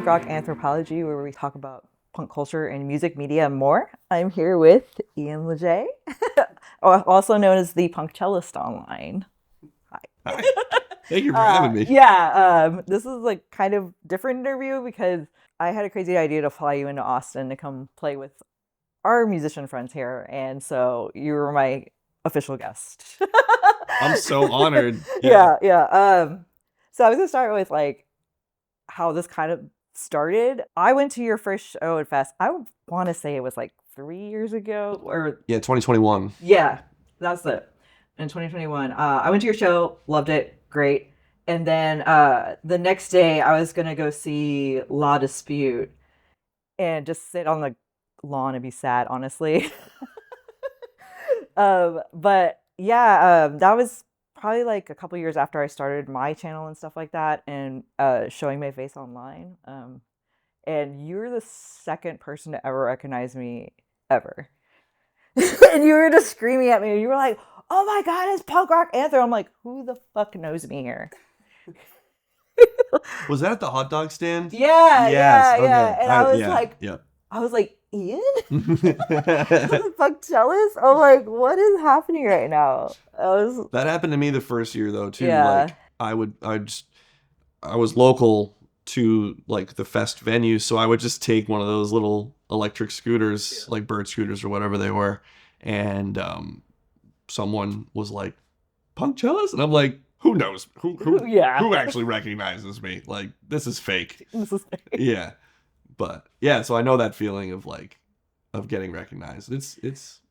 Punk Rock Anthropology, where we talk about punk culture and music, media, and more. I'm here with Ian Legge, also known as the Punkcellist online. Hi. Thank you for having me. This is like kind of different interview because I had a crazy idea to fly you into Austin to come play with our musician friends here, and so you were my official guest. I'm so honored. Yeah. So I was gonna start with like how this kind of started. I went to your first show at Fest. I want to say it was like 3 years ago, or 2021. yeah, that's it. In 2021, I went to your show, loved it, great. And then the next day, I was gonna go see La Dispute and just sit on the lawn and be sad, honestly. But yeah, that was probably like a couple years after I started my channel and stuff like that, and showing my face online. And you're the second person to ever recognize me ever. And you were just screaming at me. You were like, "Oh my God, it's Punk Rock Anthem!" I'm like, "Who the fuck knows me here?" Was that at the hot dog stand? Yeah, Yes. yeah, yeah. Okay. And I was like, Ian? The fuck Cellist? I'm like, what is happening right now? That happened to me the first year though too. Yeah. Like I was local to like the fest venue, so I would just take one of those little electric scooters, like bird scooters or whatever they were, and someone was like, "Punkcellist?" And I'm like, "Who knows? Who actually recognizes me? Like, this is fake." This is fake. Yeah. But yeah, so I know that feeling of getting recognized. It's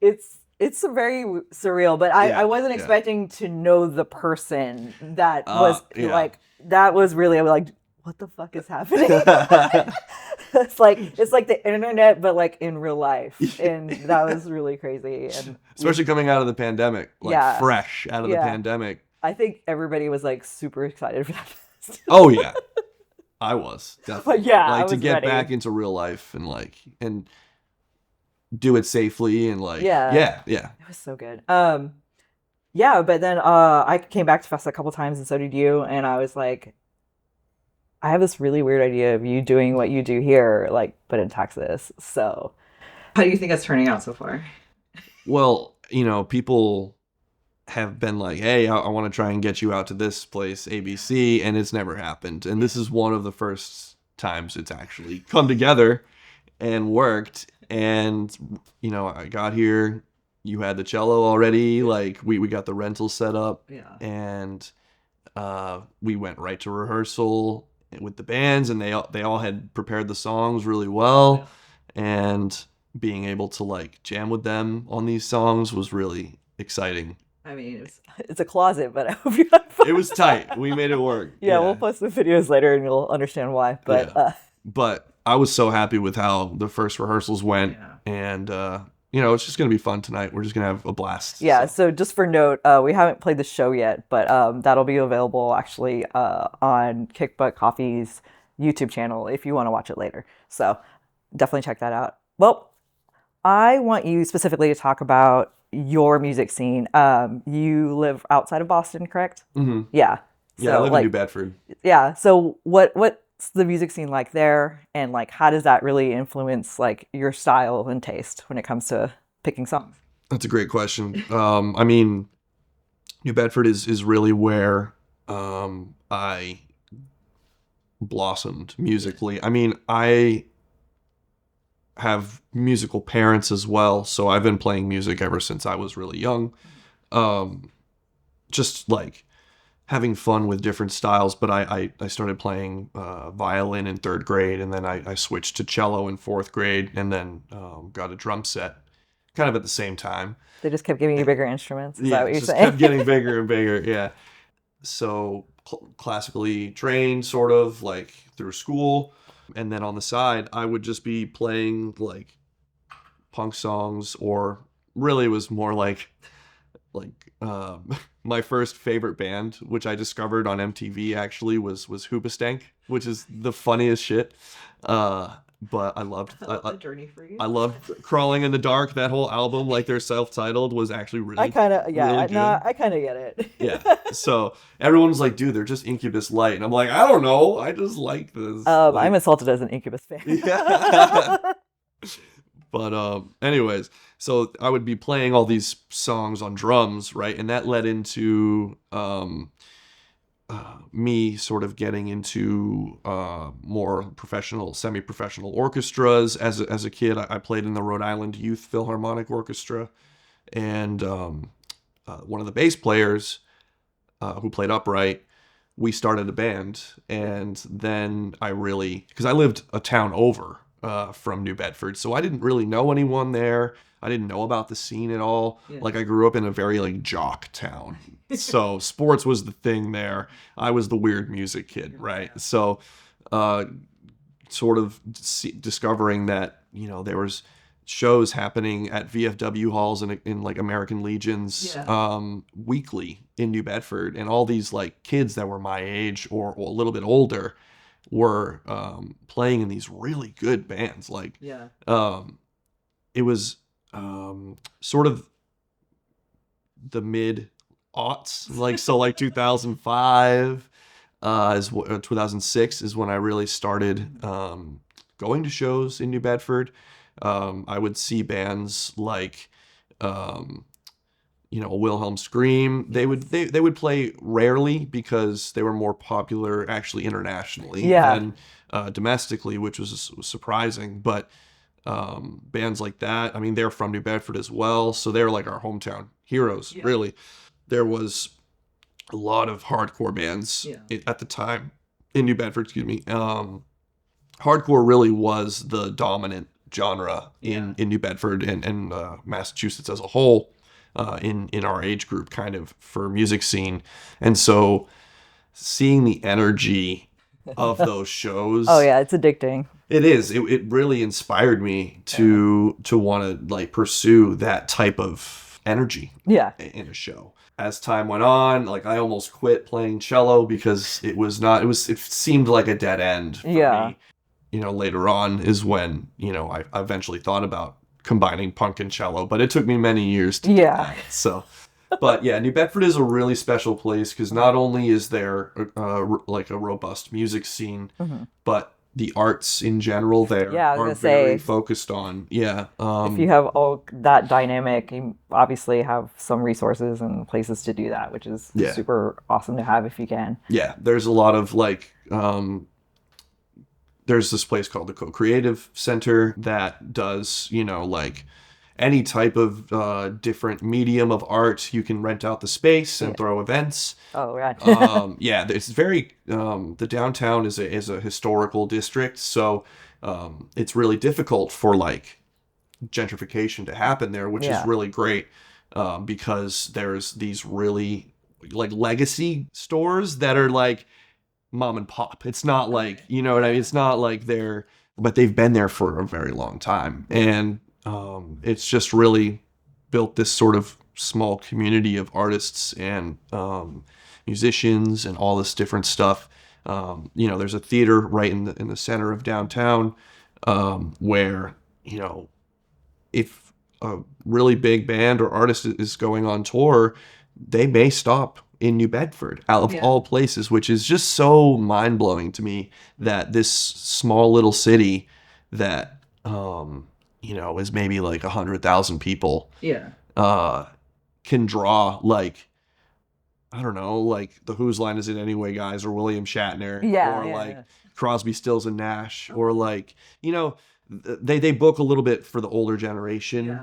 very surreal, but I wasn't expecting to know the person that was like, that was really, I was like, what the fuck is happening? It's like the internet, but like in real life, and that was really crazy. And especially coming out of the pandemic, fresh out of the pandemic. I think everybody was like super excited for that. Oh yeah, I was definitely. But yeah, like I was to get ready. back into real life and do it safely and yeah, it was so good. But then I came back to Fest a couple times, and so did you, and I was like, I have this really weird idea of you doing what you do here, like, but in Texas. So how do you think it's turning out so far? Well, people have been like, hey, I want to try and get you out to this place, ABC, and it's never happened. And this is one of the first times it's actually come together and worked. And, I got here, you had the cello already, like we got the rental set up, and we went right to rehearsal with the bands, and they all had prepared the songs really well, and being able to like jam with them on these songs was really exciting. I mean, it's a closet, but I hope you had fun. It was tight. We made it work. Yeah, we'll post the videos later and you'll understand why. But but I was so happy with how the first rehearsals went, and it's just gonna be fun tonight. We're just gonna have a blast. Yeah. So just for note, we haven't played the show yet, but that'll be available actually on Kick Butt Coffee's YouTube channel if you want to watch it later. So definitely check that out. Well, I want you specifically to talk about your music scene. You live outside of Boston, correct? Mm-hmm. Yeah. Yeah, I live in New Bedford. Yeah. So what's the music scene like there, and like how does that really influence like your style and taste when it comes to picking songs? That's a great question. I mean, New Bedford is really where I blossomed musically. I mean, I have musical parents as well, so I've been playing music ever since I was really young. Just like having fun with different styles, but I started playing violin in 3rd grade, and then I switched to cello in 4th grade, and then got a drum set kind of at the same time. They just kept giving you bigger instruments? Is that what you're saying? Kept getting bigger and bigger, yeah. So classically trained, sort of, like through school, and then on the side, I would just be playing like punk songs, or really it was more like my first favorite band, which I discovered on MTV actually, was Hoobastank, which is the funniest shit. but I loved The journey for you. I loved Crawling in the Dark. That whole album, like they're self-titled, was actually I really kind of, really yeah, no, good. I kind of get it. Yeah. So everyone's like, dude, they're just Incubus light, and I'm like, I don't know, I just like this. I'm Like, insulted as an Incubus fan. yeah. But anyways, so I would be playing all these songs on drums, right? And that led into me sort of getting into more professional, semi-professional orchestras. As a kid, I played in the Rhode Island Youth Philharmonic Orchestra, and one of the bass players who played upright, we started a band, and then because I lived a town over from New Bedford, so I didn't really know anyone there. I didn't know about the scene at all. Yeah. Like I grew up in a very like jock town, so sports was the thing there. I was the weird music kid, right? So, sort of discovering that there was shows happening at VFW halls and in like American Legions weekly in New Bedford, and all these like kids that were my age or a little bit older were playing in these really good bands. Like it was sort of the mid aughts, like so like 2005 is 2006 is when I really started going to shows in New Bedford. I would see bands like, Wilhelm Scream. They would play rarely because they were more popular actually internationally than domestically, which was surprising. But bands like that, I mean, they're from New Bedford as well, so they're like our hometown heroes. Really, there was a lot of hardcore bands at the time in New Bedford. Excuse me. Hardcore really was the dominant genre in New Bedford and Massachusetts as a whole, in our age group, kind of for music scene. And so seeing the energy of those shows, Oh yeah, it's addicting. it is. It really inspired me to want to like pursue that type of energy in a show. As time went on, like I almost quit playing cello because it seemed like a dead end for me. Later on is when, I eventually thought about combining punk and cello, but it took me many years to do that. So, but yeah, New Bedford is a really special place because not only is there like a robust music scene, but the arts in general there are very focused on. If you have all that dynamic, you obviously have some resources and places to do that, which is super awesome to have if you can. Yeah, there's a lot of like there's this place called the Co-Creative Center that does, like any type of different medium of art. You can rent out the space and throw events. Oh, right. It's very, the downtown is a historical district. So it's really difficult for like gentrification to happen there, which is really great because there's these really like legacy stores that are like mom and pop. It's not like, you know what I mean? It's not like but they've been there for a very long time. And it's just really built this sort of small community of artists and musicians and all this different stuff. There's a theater right in the center of downtown where, if a really big band or artist is going on tour, they may stop in New Bedford, out of all places, which is just so mind-blowing to me that this small little city that, is maybe like 100,000 people can draw like, I don't know, like the Whose Line Is It Anyway guys or William Shatner or Crosby, Stills and Nash or like, they book a little bit for the older generation.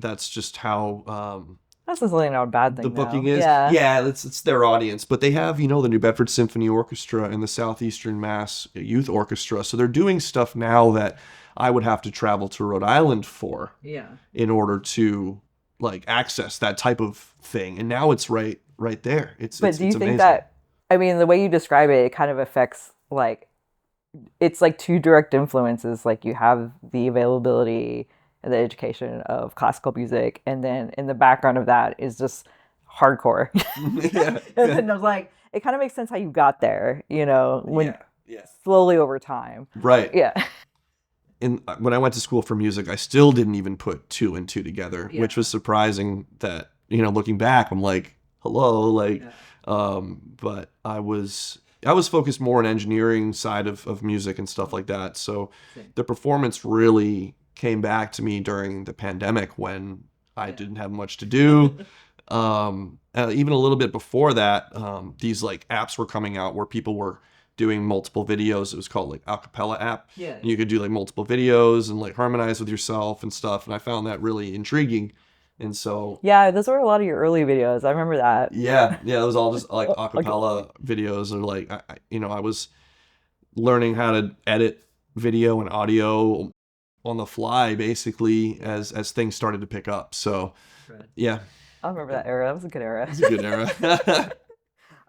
That's just how that's necessarily not a bad thing. The booking is. Yeah, it's their audience, but they have, the New Bedford Symphony Orchestra and the Southeastern Mass Youth Orchestra. So they're doing stuff now that I would have to travel to Rhode Island for in order to like access that type of thing. And now it's right there. But do you think that, I mean, the way you describe it, it kind of affects like, it's like two direct influences. Like you have the availability and the education of classical music, and then in the background of that is just hardcore. And then I was like, it kind of makes sense how you got there, when slowly over time. Right. Yeah. when I went to school for music, I still didn't even put 2 and 2 together, Yeah. which was surprising that, looking back, I'm like, hello, like, but I was focused more on engineering side of music and stuff like that. So the performance really came back to me during the pandemic when I didn't have much to do. Even a little bit before that, these like apps were coming out where people were doing multiple videos. It was called like acapella app. Yeah. And you could do like multiple videos and like harmonize with yourself and stuff. And I found that really intriguing. And so Yeah, those were a lot of your early videos. I remember that. yeah, it was all just like acapella videos, or like I was learning how to edit video and audio on the fly basically as things started to pick up. So yeah, I remember that era. That was a good era. it's a good era.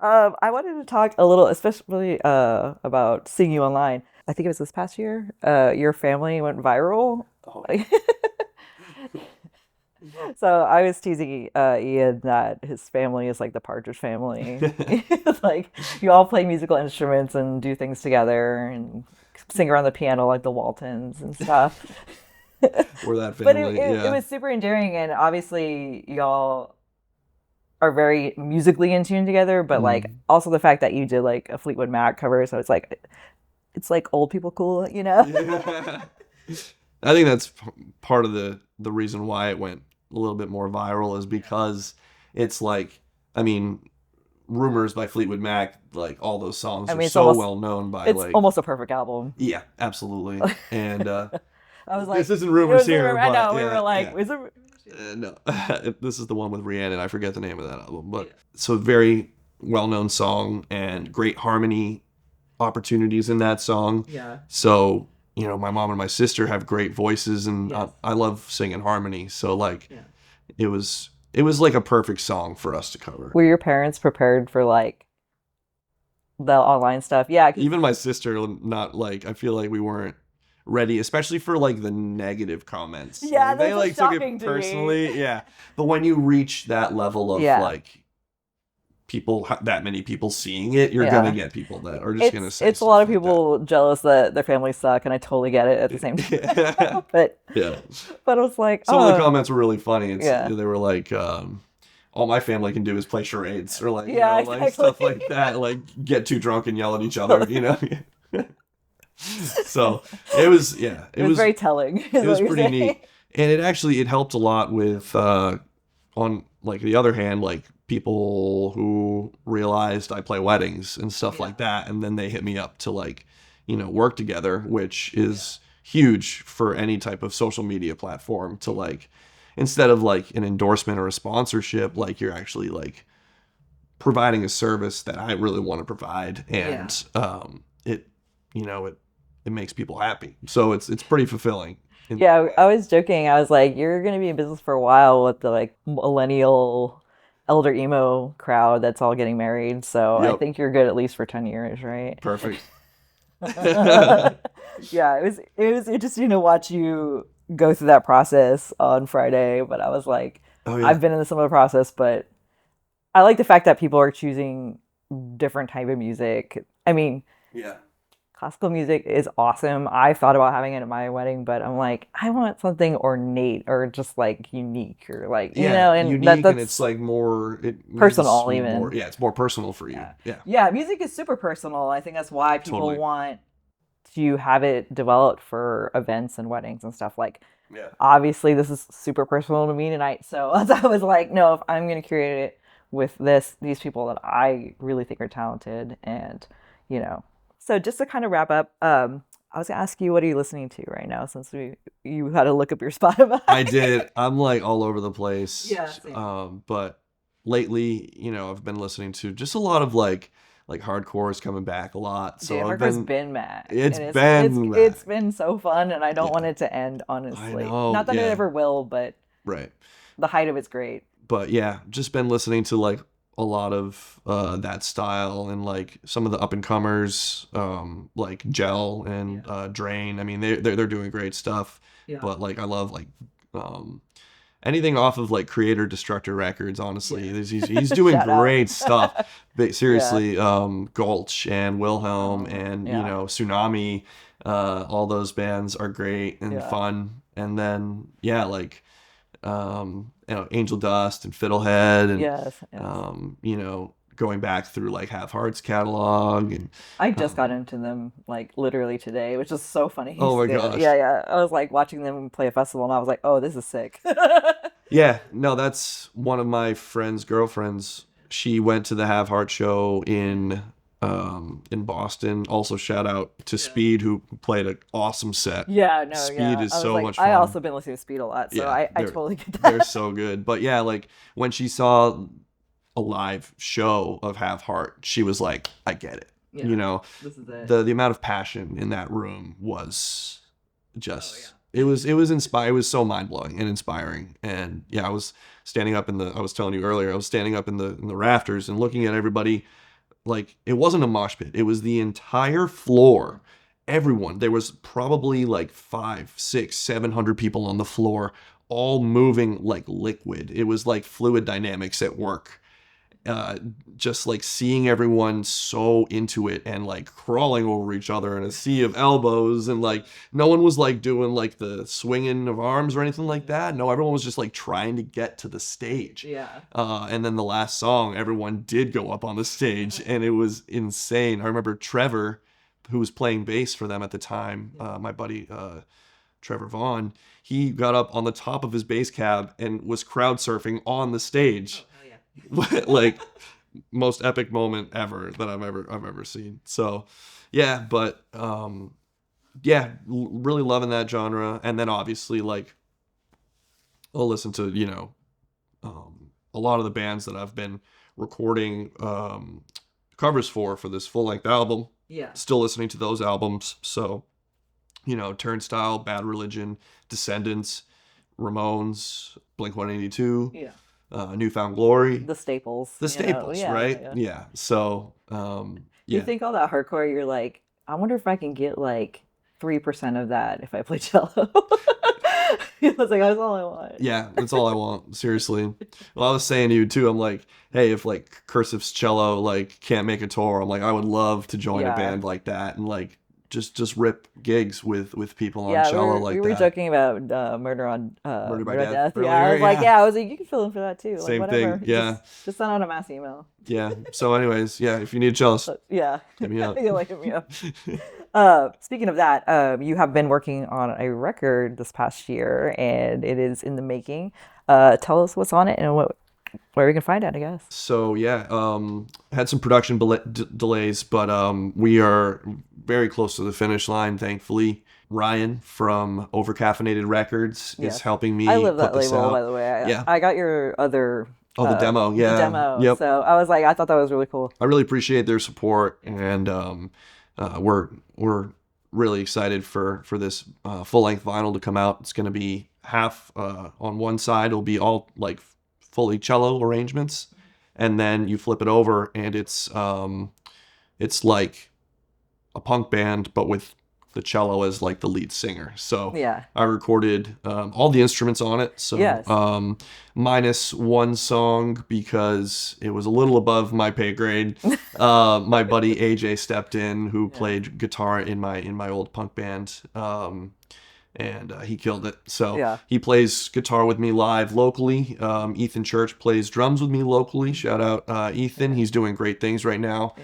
I wanted to talk a little, especially about seeing you online. I think it was this past year. Your family went viral. Oh. So I was teasing Ian that his family is like the Partridge Family. It's like you all play musical instruments and do things together and sing around the piano like the Waltons and stuff. We're that But family. it was super endearing, and obviously y'all are very musically in tune together, but like also the fact that you did like a Fleetwood Mac cover, so it's like old people cool, Yeah. I think that's part of the reason why it went a little bit more viral is because it's like, I mean, Rumors by Fleetwood Mac, like all those songs are so well known by it's almost a perfect album. Yeah, absolutely. And I was like, this isn't Rumors here. I know, but, we were like, is it? No, this is the one with Rhiannon. I forget the name of that album, but so very well-known song and great harmony opportunities in that song. Yeah. So my mom and my sister have great voices, and I love singing harmony. So like, it was like a perfect song for us to cover. Were your parents prepared for like the online stuff? Yeah. Even my sister, not like, I feel like we weren't ready, especially for like the negative comments. Yeah, they like took it personally. Yeah, but when you reach that level of like people, that many people seeing it, you're gonna get people that are just gonna say it's a lot of people jealous that their families suck, and I totally get it at the same time. But I was like, some of the comments were really funny. They were like, all my family can do is play charades, or like like stuff like that, like get too drunk and yell at each other, So it was very telling. It was pretty neat, and it helped a lot with on like the other hand, like people who realized I play weddings and stuff like that, and then they hit me up to like work together, which is huge for any type of social media platform, to like, instead of like an endorsement or a sponsorship, like you're actually like providing a service that I really want to provide, and it makes people happy. So it's pretty fulfilling. Yeah, I was joking. I was like, you're going to be in business for a while with the like millennial elder emo crowd that's all getting married. So I think you're good at least for 10 years, right? Perfect. Yeah, it was interesting to watch you go through that process on Friday, but I was like, I've been in a similar process, but I like the fact that people are choosing different type of music. I mean, classical music is awesome. I thought about having it at my wedding, but I'm like, I want something ornate or just like unique, or like and unique, and it's like more personal, even. It's more personal for you. Yeah, music is super personal. I think that's why people want to have it developed for events and weddings and stuff. Like, obviously, this is super personal to me tonight. So I was like, no, if I'm going to curate it with these people that I really think are talented, and So just to kind of wrap up, I was gonna ask you, what are you listening to right now, since you had to look up your Spotify? I did. I'm like all over the place. Yeah. Same. But lately, I've been listening to just a lot of like hardcore is coming back a lot. So hardcore's been mad. It's been so fun, and I don't want it to end, honestly. I know, Not that it ever will, but the height of it's great. But yeah, just been listening to like a lot of that style, and like some of the up and comers, like Gel and Drain. I mean, they're doing great stuff. But like, I love like anything off of like Creator Destructor Records. Honestly, he's doing great stuff. But seriously, Gulch and Wilhelm and Tsunami, All those bands are great and Yeah. fun. And then yeah, like Angel Dust and Fiddlehead and Yes, yes. going back through like Have Heart's catalog and I just got um, into them like literally today, which is so funny. oh my Yeah, yeah, gosh. yeah. I was like watching them play a festival, and I was like, "Oh, this is sick." Yeah, no, that's one of my friend's girlfriends. She went to the Have Heart show in Boston. Also, shout out to Yeah. Speed who played an awesome set. Yeah, no, Speed yeah. is I was so like, much I fun. also been listening to Speed a lot, so Yeah, I totally get they're that. so good. But yeah, like when she saw a live show of Have Heart, she was like, I get it. You Yeah, know, this is it. the amount of passion in that room was Oh yeah. just it was inspiring. It was so mind-blowing and inspiring. And yeah, I was telling you earlier, I was standing up in the rafters and looking at everybody. Like it wasn't a mosh pit, it was the entire floor. Everyone, there was probably like 5, 6, 700 people on the floor, all moving like liquid. It was like fluid dynamics at work. uh, just like seeing everyone so into it and like crawling over each other in a sea of elbows, and like no one was like doing like the swinging of arms or anything like that. No, everyone was just like trying to get to the stage. Yeah. And then the last song, everyone did go up on the stage, and it was insane. I remember Trevor, who was playing bass for them at the time, my buddy Trevor Vaughn, he got up on the top of his bass cab and was crowd surfing on the stage. Oh, hell yeah. Like most epic moment ever that I've ever seen. So yeah, but yeah, really loving that genre. And then obviously like I'll listen to a lot of the bands that I've been recording covers for this full length album. Yeah. Still listening to those albums. So Turnstile, Bad Religion, Descendants, Ramones, Blink 182, Yeah. Newfound Glory, The staples. the staples, Yeah, yeah, right? yeah. Yeah. So, You yeah, think all that hardcore, you're like, I wonder if I can get like 3% of that if I play cello. It was like, that's all I want. yeah, that's all I want. Seriously. Well, I was saying to you too. I'm like, hey, if like Cursive's cello like can't make a tour, I'm like, I would love to join a Yeah. band like that and like just rip gigs with people on Yeah, cello we like were that. joking about Murder by Murder by Death Death. Yeah, I earlier, was like, yeah, yeah, I was like, you can fill in for that too. Like same thing, whatever. yeah, Just send out a mass email. yeah. So, anyways, yeah, if you need a cellist, But yeah. hit me up. You like hit me up. Speaking of that, you have been working on a record this past year, and it is in the making. Tell us what's on it and where we can find it, I guess. So yeah, had some production delays, but we are very close to the finish line, thankfully. Ryan from Overcaffeinated Records is Yes. helping I me love put that this label, by out. the way. Yeah. I got your other Oh, the demo. the Yeah. demo, Yep. so I was like, I thought that was really cool. I really appreciate their support, and we're really excited for this full length vinyl to come out. It's going to be half on one side. It'll be all like fully cello arrangements, and then you flip it over, and it's like a punk band, but with the cello as like the lead singer. So Yeah. I recorded all the instruments on it. So Yes. minus one song because it was a little above my pay grade. My buddy AJ stepped in, who played guitar in my old punk band. And he killed it. So Yeah. he plays guitar with me live locally. Ethan Church plays drums with me locally. Shout out Ethan. He's doing great things right now. Yeah.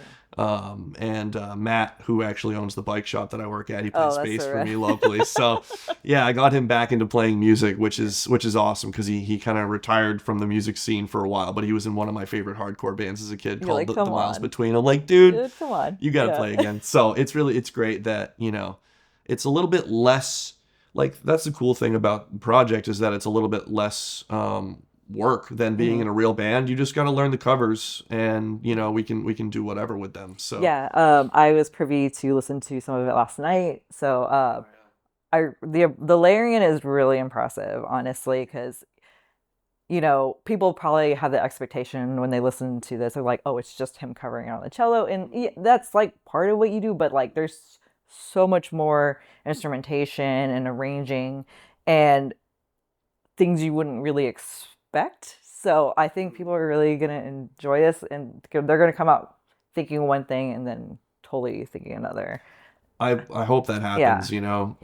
And Matt, who actually owns the bike shop that I work at, he plays that's bass so for rad. me locally. So yeah, I got him back into playing music, which is awesome because he kind of retired from the music scene for a while, but he was in one of my favorite hardcore bands as a kid You're called like, the "Come Miles on." Between. I'm like, dude, Dude, come on. you gotta Yeah. play again. So it's great that it's a little bit less. Like that's the cool thing about the project is that it's a little bit less work than being in a real band. You just got to learn the covers, and we can do whatever with them. So Yeah, I was privy to listen to some of it last night. So the layering in is really impressive, honestly, because people probably have the expectation when they listen to this, they're like, oh, it's just him covering it on the cello, and yeah, that's like part of what you do, but like there's so much more instrumentation and arranging and things you wouldn't really expect. So I think people are really gonna enjoy this, and they're gonna come out thinking one thing and then totally thinking another. I hope that Yeah. happens, you know.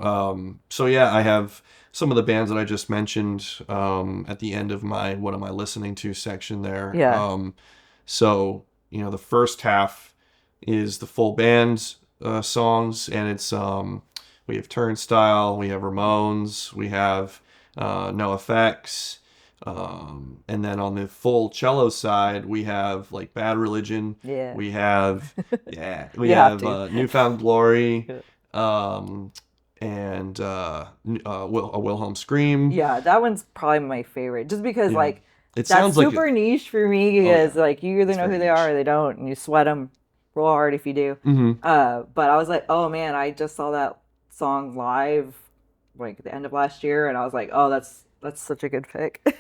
So yeah, I have some of the bands that I just mentioned at the end of my what am I listening to section there. Yeah. So, you know, the first half is the full band songs, and it's we have Turnstile, we have Ramones, we have No Effects, and then on the full cello side, we have like Bad Religion, Yeah. we have we You have have to. Newfound Glory, Yeah. and a Wilhelm Scream. Yeah, that one's probably my favorite, just because Yeah, like it that's sounds like super niche for me. oh yeah, Because like you either it's know who very they are niche. or they don't, and you sweat them real hard if you do. Mm-hmm. But I was like, oh man, I just saw that song live like at the end of last year, and I was like, oh, that's such a good pick. It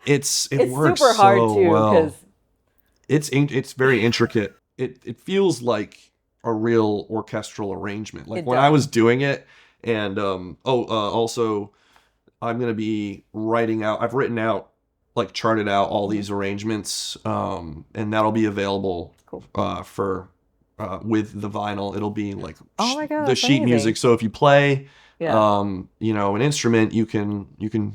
It's works super hard so too, because well. It's very intricate. It feels like a real orchestral arrangement. Like it when I does. was doing it, and also I'm gonna be writing out. I've written out like charted out all Mhm. these arrangements, and that'll be available Cool. for with the vinyl. It'll be like Oh my god, the that's sheet amazing. music. So if you play, Yeah. you know, an instrument, you can join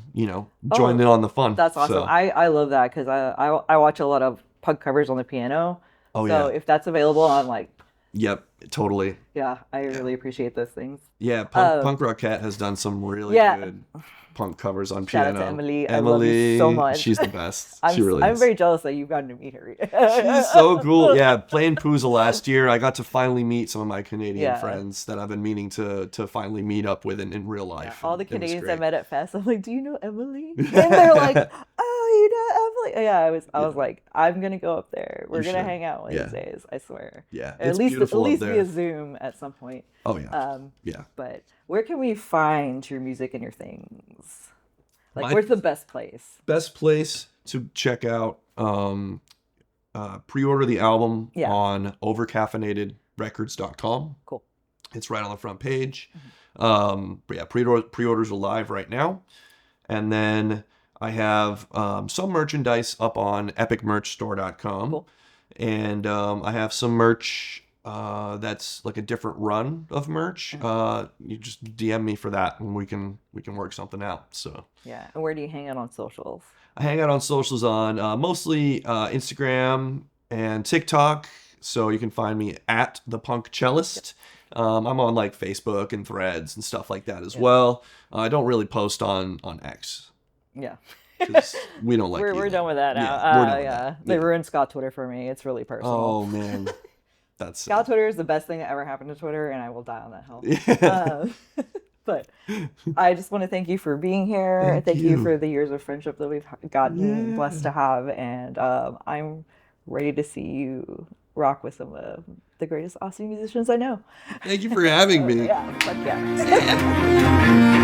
Oh, in on the fun. that's awesome. So I love that because I watch a lot of punk covers on the piano. oh So yeah, if that's available on like, yep, totally. yeah, I Yeah. really appreciate those things. Yeah, Um, Punk Rock Cat has done some really yeah, good punk covers on shout out to piano. Emily. I love you so Emily, much. she's the best. She really I'm is. very jealous that you've gotten to meet her. She's so cool. Yeah, playing Pooza last year, I got to finally meet some of my Canadian Yeah. friends that I've been meaning to finally meet up with in real Yeah, life. all the And it was Canadians I great. met at Fest, I'm like, "Do you know Emily?" And they're like, "Oh, you know Emily?" Yeah, I was Yeah, like, "I'm gonna go up there. you We're gonna should. hang out one of these Yeah, days. I swear. yeah. At It's least beautiful up via there. Zoom at some point." Oh yeah, Um, yeah. but where can we find your music and your things? Like, My where's the best place? best place to check out, pre-order the album Yeah, on overcaffeinatedrecords.com. cool. It's right on the front page. Mhm. But yeah, pre-orders are live right now. And then I have some merchandise up on epicmerchstore.com. Cool. And I have some merch that's like a different run of merch. You just DM me for that and we can work something out. So Yeah, and where do you hang out on socials? I hang out on socials on mostly Instagram and TikTok. So you can find me at thepunkcellist. I'm on like Facebook and Threads and stuff like that as Yeah, well. I don't really post on X yeah. because we don't like We're either. done with that now. Yeah, we're done with Yeah, that. they Yeah. ruined Scott Twitter for me. It's really personal. Oh man, that's Scott sad. Twitter is the best thing that ever happened to Twitter, and I will die on that hill. Yeah. But I just want to thank you for being here. Thank Thank you for you. the years of friendship that we've gotten blessed Yeah. to have, and I'm ready to see you rock with some of the greatest Aussie musicians I know. Thank you for having me. Yeah, fuck yeah. Yeah.